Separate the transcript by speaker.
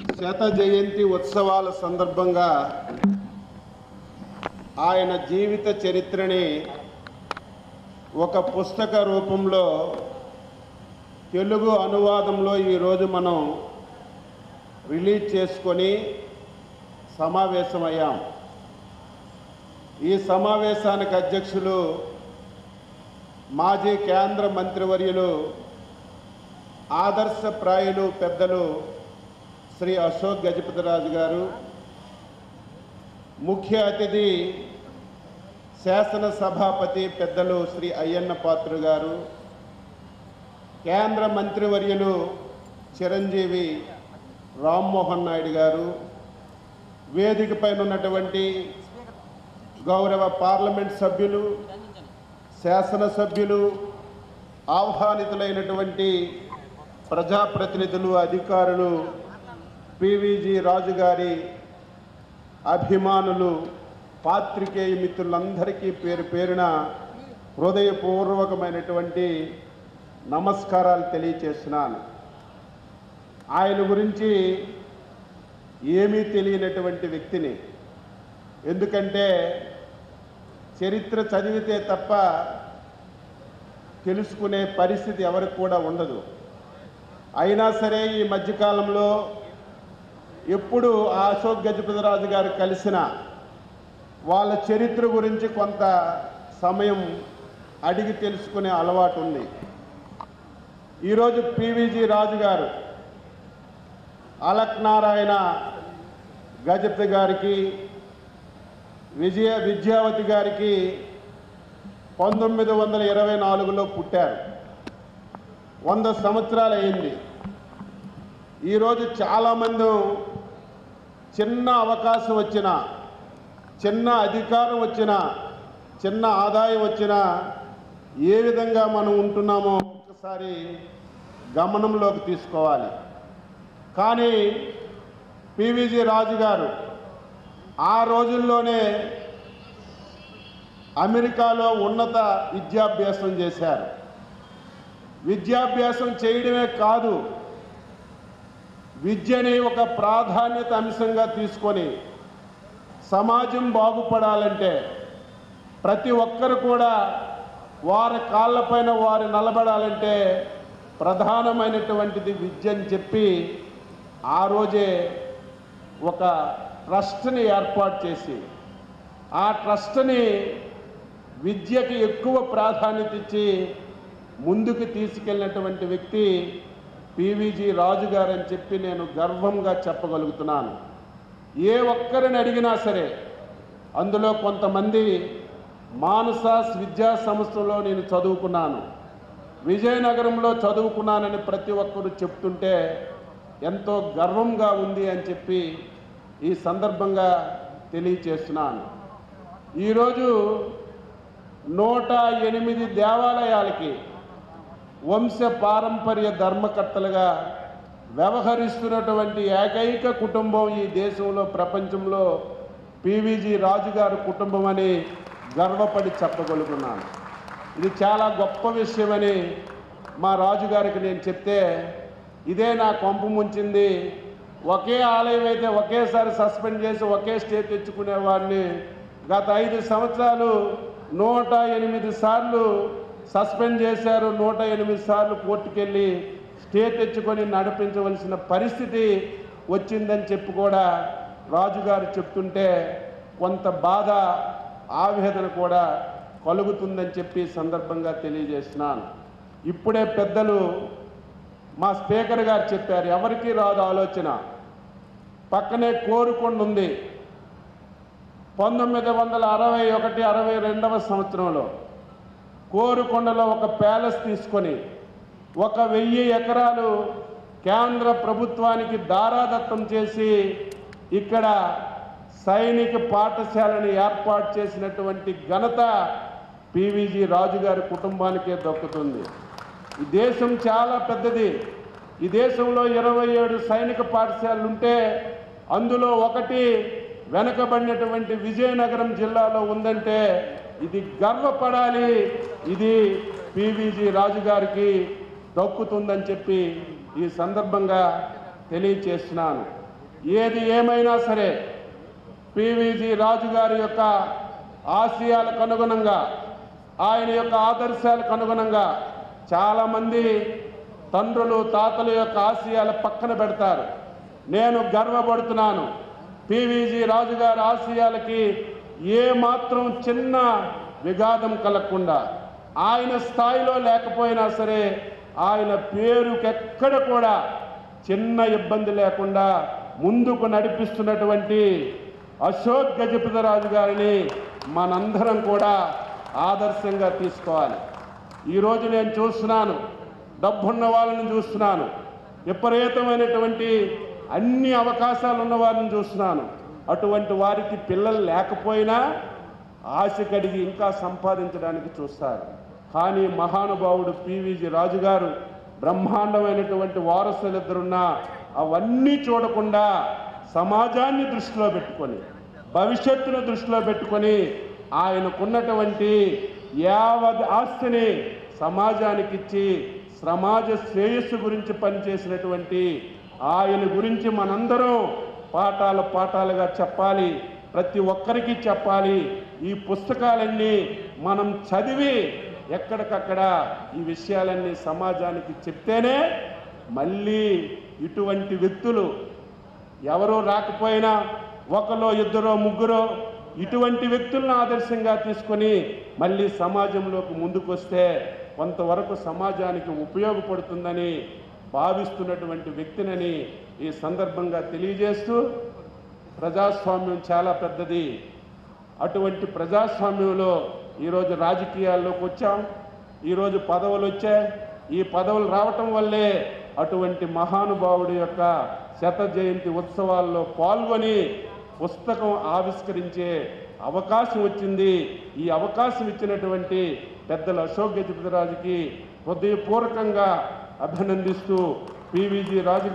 Speaker 1: శత జయంతి ఉత్సవాల సందర్భంగా ఆయన జీవిత చరిత్రని ఒక పుస్తక రూపంలో తెలుగు అనువాదంలో ఈరోజు మనం రిలీజ్ చేసుకొని సమావేశమయ్యాం. ఈ సమావేశానికి అధ్యక్షులు మాజీ కేంద్ర మంత్రివర్యులు ఆదర్శప్రాయులు పెద్దలు శ్రీ అశోక్ గజపతిరాజు గారు, ముఖ్య అతిథి శాసన సభాపతి పెద్దలు శ్రీ అయ్యన్న పాత్రుడు గారు, కేంద్ర మంత్రివర్యులు చిరంజీవి రామ్మోహన్ నాయుడు గారు, వేదిక పైన ఉన్నటువంటి గౌరవ పార్లమెంట్ సభ్యులు, శాసనసభ్యులు, ఆహ్వానితులైనటువంటి ప్రజాప్రతినిధులు, అధికారులు, పివిజి రాజు గారి అభిమానులు, పాత్రికేయ మిత్రులందరికీ పేరు పేరున హృదయపూర్వకమైనటువంటి నమస్కారాలు తెలియచేస్తున్నాను. ఆయన గురించి ఏమీ తెలియనటువంటి వ్యక్తిని, ఎందుకంటే చరిత్ర చదివితే తప్ప తెలుసుకునే పరిస్థితి ఎవరికి కూడా ఉండదు. అయినా సరే ఈ మధ్యకాలంలో ఎప్పుడు అశోక్ గజపతిరాజు గారు కలిసిన వాళ్ళ చరిత్ర గురించి కొంత సమయం అడిగి తెలుసుకునే అలవాటు ఉంది. ఈరోజు పివిజి రాజు గారు అలక్నారాయణ గజపతి గారికి, విద్యావతి గారికి 1924లో పుట్టారు. 100 సంవత్సరాలు అయింది. ఈరోజు చాలామంది చిన్న అవకాశం వచ్చినా, చిన్న అధికారం వచ్చినా, చిన్న ఆదాయం వచ్చినా ఏ విధంగా మనం ఉంటున్నామో ఒకసారి గమనంలోకి తీసుకోవాలి. కానీ పివిజి రాజు గారు ఆ రోజుల్లోనే అమెరికాలో ఉన్నత విద్యాభ్యాసం చేశారు. విద్యాభ్యాసం చేయడమే కాదు, విద్యని ఒక ప్రాధాన్యత అంశంగా తీసుకొని సమాజం బాగుపడాలంటే ప్రతి ఒక్కరు కూడా వారి కాళ్ళపైన వారు నిలబడాలంటే ప్రధానమైనటువంటిది విద్య అని చెప్పి ఆ రోజే ఒక ట్రస్ట్ని ఏర్పాటు చేసి ఆ ట్రస్ట్ని విద్యకి ఎక్కువ ప్రాధాన్యత ఇచ్చి ముందుకు తీసుకెళ్ళినటువంటి వ్యక్తి పివిజి రాజు గారు అని చెప్పి నేను గర్వంగా చెప్పగలుగుతున్నాను. ఏ ఒక్కరిని అడిగినా సరే అందులో కొంతమంది మానస విద్యా సంస్థలో నేను చదువుకున్నాను, విజయనగరంలో చదువుకున్నానని ప్రతి ఒక్కరు చెప్తుంటే ఎంతో గర్వంగా ఉంది అని చెప్పి ఈ సందర్భంగా తెలియచేస్తున్నాను. ఈరోజు 108 దేవాలయాలకి వంశ పారంపర్య ధర్మకర్తలుగా వ్యవహరిస్తున్నటువంటి ఏకైక కుటుంబం ఈ దేశంలో, ప్రపంచంలో పివిజి రాజు గారి కుటుంబం అని గర్వపడి చెప్పగలుగుతున్నాను. ఇది చాలా గొప్ప విషయమని మా రాజుగారికి నేను చెప్తే ఇదే నా కొంప ముంచింది. ఒకే ఆలయం అయితే ఒకేసారి సస్పెండ్ చేసి ఒకే స్టే తెచ్చుకునేవాడిని గత 5 సంవత్సరాలు 108 సార్లు సస్పెండ్ చేశారు. 108 సార్లు కోర్టుకెళ్ళి స్టే తెచ్చుకొని నడిపించవలసిన పరిస్థితి వచ్చిందని చెప్పి కూడా రాజుగారు చెప్తుంటే కొంత బాధ, ఆవేదన కూడా కలుగుతుందని చెప్పి సందర్భంగా తెలియజేస్తున్నాను. ఇప్పుడే పెద్దలు మా స్పీకర్ గారు చెప్పారు, ఎవరికి రాదు ఆలోచన. పక్కనే కోరుకొండ ఉంది. 1961-62వ సంవత్సరంలో కోరుకొండలో ఒక ప్యాలెస్ తీసుకొని 1000 ఎకరాలు కేంద్ర ప్రభుత్వానికి దారాదత్తం చేసి ఇక్కడ సైనిక పాఠశాలను ఏర్పాటు చేసినటువంటి ఘనత పివిజి రాజు గారి కుటుంబానికే దక్కుతుంది. ఈ దేశం చాలా పెద్దది. ఈ దేశంలో 27 సైనిక పాఠశాలలు ఉంటే అందులో ఒకటి వెనకబడినటువంటి విజయనగరం జిల్లాలో ఉందంటే ఇది గర్వపడాలి. ఇది పివిజి రాజు గారికి దక్కుతుందని చెప్పి ఈ సందర్భంగా తెలియచేస్తున్నాను. ఏది ఏమైనా సరే పివిజి రాజు గారి యొక్క ఆశయాలకు అనుగుణంగా, ఆయన యొక్క ఆదర్శాలకు అనుగుణంగా చాలామంది తండ్రులు తాతల యొక్క ఆశయాలు పక్కన పెడతారు. నేను గర్వపడుతున్నాను, పివిజి రాజు గారి ఆశయాలకి ఏ మాత్రం చిన్న విఘాతం కలగకుండా, ఆయన స్థాయిలో లేకపోయినా సరే ఆయన పేరుకెక్కడ కూడా చిన్న ఇబ్బంది లేకుండా ముందుకు నడిపిస్తున్నటువంటి అశోక్ గజపతిరాజు గారిని మనందరం కూడా ఆదర్శంగా తీసుకోవాలి. ఈరోజు నేను చూస్తున్నాను, డబ్బున్న వాళ్ళని చూస్తున్నాను, విపరీతమైనటువంటి అన్ని అవకాశాలు ఉన్న వారిని చూస్తున్నాను. అటువంటి వారికి పిల్లలు లేకపోయినా ఆశ కలిగి ఇంకా సంపాదించడానికి చూస్తారు. కానీ మహానుభావుడు పివిజి రాజు గారు బ్రహ్మాండమైనటువంటి వారసులిద్దరున్నా అవన్నీ చూడకుండా సమాజాన్ని దృష్టిలో పెట్టుకొని, భవిష్యత్తును దృష్టిలో పెట్టుకొని ఆయనకున్నటువంటి యావత్ ఆస్తిని సమాజానికి ఇచ్చి సమాజ శ్రేయస్సు గురించి పనిచేసినటువంటి ఆయన గురించి మనందరం పాఠాలుగా చెప్పాలి, ప్రతి ఒక్కరికి చెప్పాలి. ఈ పుస్తకాలన్నీ మనం చదివి ఎక్కడికక్కడ ఈ విషయాలన్నీ సమాజానికి చెప్తేనే మళ్ళీ ఇటువంటి వ్యక్తులు ఎవరో రాకపోయినా ఒకరో ఇద్దరో ముగ్గురో ఇటువంటి వ్యక్తులను ఆదర్శంగా తీసుకొని మళ్ళీ సమాజంలోకి ముందుకు వస్తే కొంతవరకు సమాజానికి ఉపయోగపడుతుందని భావిస్తున్నటువంటి వ్యక్తినని ఈ సందర్భంగా తెలియజేస్తూ, ప్రజాస్వామ్యం చాలా పెద్దది. అటువంటి ప్రజాస్వామ్యంలో ఈరోజు రాజకీయాల్లోకి వచ్చాం, ఈరోజు పదవులు వచ్చాయి. ఈ పదవులు రావటం వల్లే అటువంటి మహానుభావుడి యొక్క 100వ జయంతి ఉత్సవాల్లో పాల్గొని పుస్తకం ఆవిష్కరించే అవకాశం వచ్చింది. ఈ అవకాశం ఇచ్చినటువంటి పెద్దల అశోక్ గజపతిరాజుకి హృదయపూర్వకంగా అభినందిస్తూ పివిజి రాజు